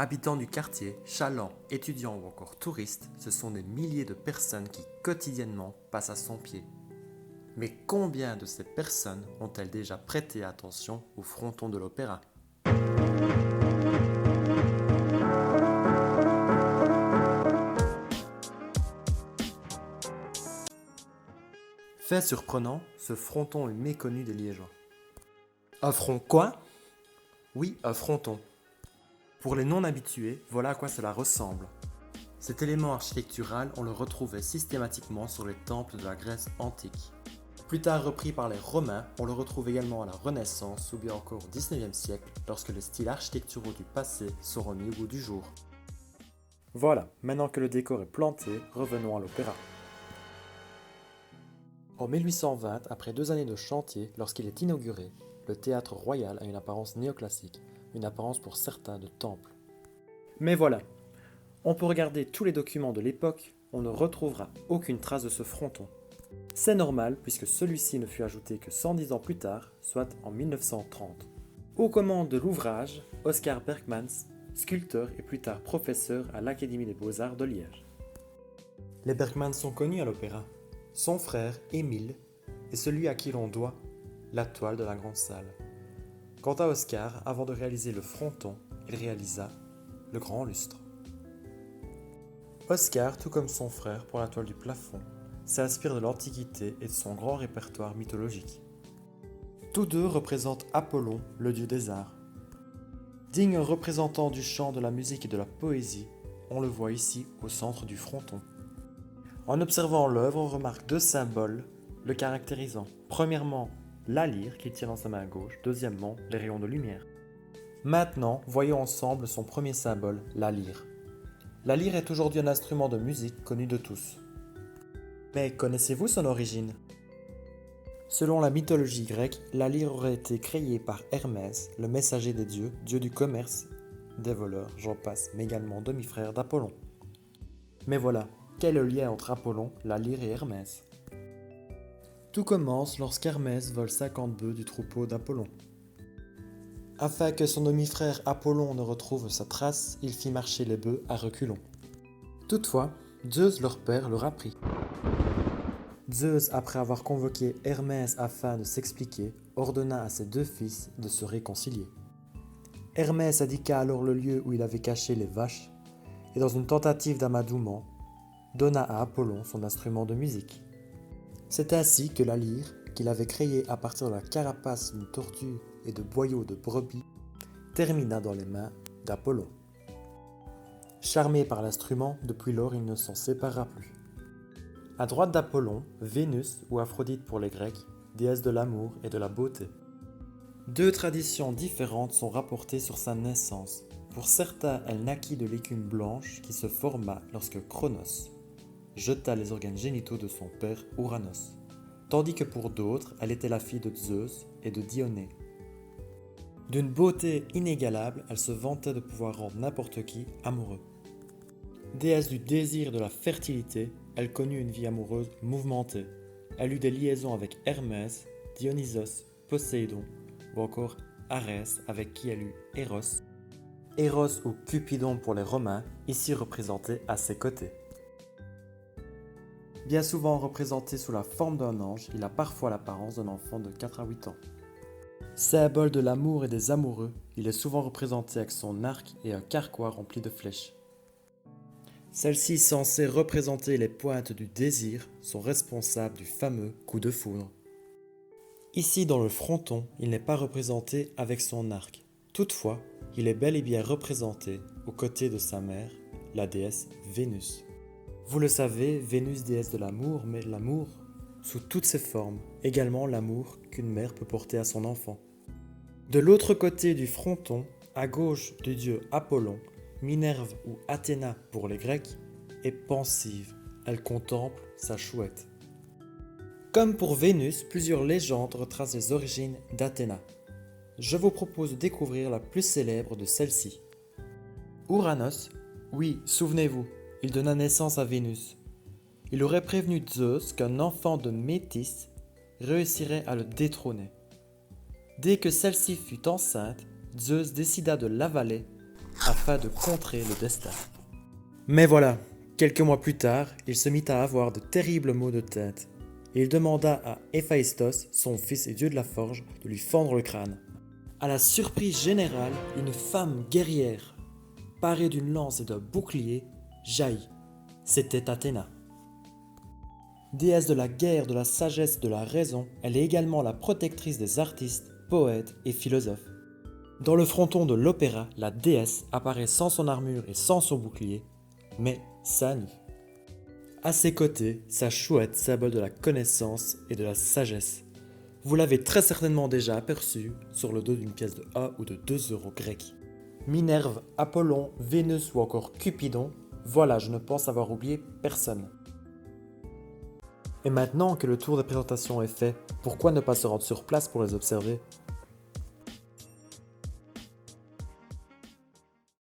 Habitants du quartier, chalands, étudiants ou encore touristes, ce sont des milliers de personnes qui quotidiennement passent à son pied. Mais combien de ces personnes ont-elles déjà prêté attention au fronton de l'opéra? Fait surprenant, ce fronton est méconnu des Liégeois. Un front quoi? Oui, un fronton. Pour les non-habitués, voilà à quoi cela ressemble. Cet élément architectural, on le retrouvait systématiquement sur les temples de la Grèce antique. Plus tard repris par les Romains, on le retrouve également à la Renaissance ou bien encore au XIXe siècle, lorsque les styles architecturaux du passé sont remis au goût du jour. Voilà, maintenant que le décor est planté, revenons à l'opéra. En 1820, après 2 années de chantier, lorsqu'il est inauguré, le théâtre royal a une apparence néoclassique, une apparence pour certains de temple. Mais voilà, on peut regarder tous les documents de l'époque, on ne retrouvera aucune trace de ce fronton. C'est normal puisque celui-ci ne fut ajouté que 110 ans plus tard, soit en 1930. Aux commandes de l'ouvrage, Oskar Bergmans, sculpteur et plus tard professeur à l'Académie des Beaux-Arts de Liège. Les Bergmans sont connus à l'opéra. Son frère, Émile, est celui à qui l'on doit la toile de la grande salle. Quant à Oskar, avant de réaliser le fronton, il réalisa le grand lustre. Oskar, tout comme son frère pour la toile du plafond, s'inspire de l'Antiquité et de son grand répertoire mythologique. Tous deux représentent Apollon, le dieu des arts. Digne représentant du chant, de la musique et de la poésie, on le voit ici au centre du fronton. En observant l'œuvre, on remarque 2 symboles le caractérisant. Premièrement, la lyre qu'il tient dans sa main gauche, deuxièmement, les rayons de lumière. Maintenant, voyons ensemble son premier symbole, la lyre. La lyre est aujourd'hui un instrument de musique connu de tous. Mais connaissez-vous son origine? Selon la mythologie grecque, la lyre aurait été créée par Hermès, le messager des dieux, dieu du commerce, des voleurs, j'en passe, mais également demi-frère d'Apollon. Mais voilà, quel est le lien entre Apollon, la lyre et Hermès? Tout commence lorsqu'Hermès vole 50 bœufs du troupeau d'Apollon. Afin que son demi-frère Apollon ne retrouve sa trace, il fit marcher les bœufs à reculons. Toutefois, Zeus leur père leur apprit. Zeus, après avoir convoqué Hermès afin de s'expliquer, ordonna à ses 2 fils de se réconcilier. Hermès indiqua alors le lieu où il avait caché les vaches, et dans une tentative d'amadouement, donna à Apollon son instrument de musique. C'est ainsi que la lyre, qu'il avait créée à partir de la carapace d'une tortue et de boyaux de brebis, termina dans les mains d'Apollon. Charmé par l'instrument, depuis lors il ne s'en sépara plus. À droite d'Apollon, Vénus, ou Aphrodite pour les Grecs, déesse de l'amour et de la beauté. 2 traditions différentes sont rapportées sur sa naissance. Pour certains, elle naquit de l'écume blanche qui se forma lorsque Cronos jeta les organes génitaux de son père Ouranos, tandis que pour d'autres, elle était la fille de Zeus et de Dionée. D'une beauté inégalable, elle se vantait de pouvoir rendre n'importe qui amoureux. Déesse du désir et de la fertilité, elle connut une vie amoureuse mouvementée. Elle eut des liaisons avec Hermès, Dionysos, Poséidon ou encore Arès avec qui elle eut Eros. Eros ou Cupidon pour les Romains, ici représenté à ses côtés. Bien souvent représenté sous la forme d'un ange, il a parfois l'apparence d'un enfant de 4 à 8 ans. Symbole de l'amour et des amoureux, il est souvent représenté avec son arc et un carquois rempli de flèches. Celles-ci, censées représenter les pointes du désir, sont responsables du fameux coup de foudre. Ici, dans le fronton, il n'est pas représenté avec son arc. Toutefois, il est bel et bien représenté aux côtés de sa mère, la déesse Vénus. Vous le savez, Vénus déesse de l'amour, mais l'amour sous toutes ses formes, également l'amour qu'une mère peut porter à son enfant. De l'autre côté du fronton, à gauche du dieu Apollon, Minerve ou Athéna pour les Grecs, est pensive, elle contemple sa chouette. Comme pour Vénus, plusieurs légendes retracent les origines d'Athéna. Je vous propose de découvrir la plus célèbre de celles-ci. Ouranos, oui, souvenez-vous, il donna naissance à Vénus. Il aurait prévenu Zeus qu'un enfant de Métis réussirait à le détrôner. Dès que celle-ci fut enceinte, Zeus décida de l'avaler afin de contrer le destin. Mais voilà, quelques mois plus tard, il se mit à avoir de terribles maux de tête. Et il demanda à Héphaïstos, son fils et dieu de la forge, de lui fendre le crâne. À la surprise générale, une femme guerrière, parée d'une lance et d'un bouclier, jaillit. C'était Athéna. Déesse de la guerre, de la sagesse, de la raison, elle est également la protectrice des artistes, poètes et philosophes. Dans le fronton de l'opéra, la déesse apparaît sans son armure et sans son bouclier, mais seins nus. À ses côtés, sa chouette, symbole de la connaissance et de la sagesse. Vous l'avez très certainement déjà aperçu sur le dos d'une pièce de 1 ou de 2 euros grecque. Minerve, Apollon, Vénus ou encore Cupidon, voilà, je ne pense avoir oublié personne. Et maintenant que le tour des présentations est fait, pourquoi ne pas se rendre sur place pour les observer?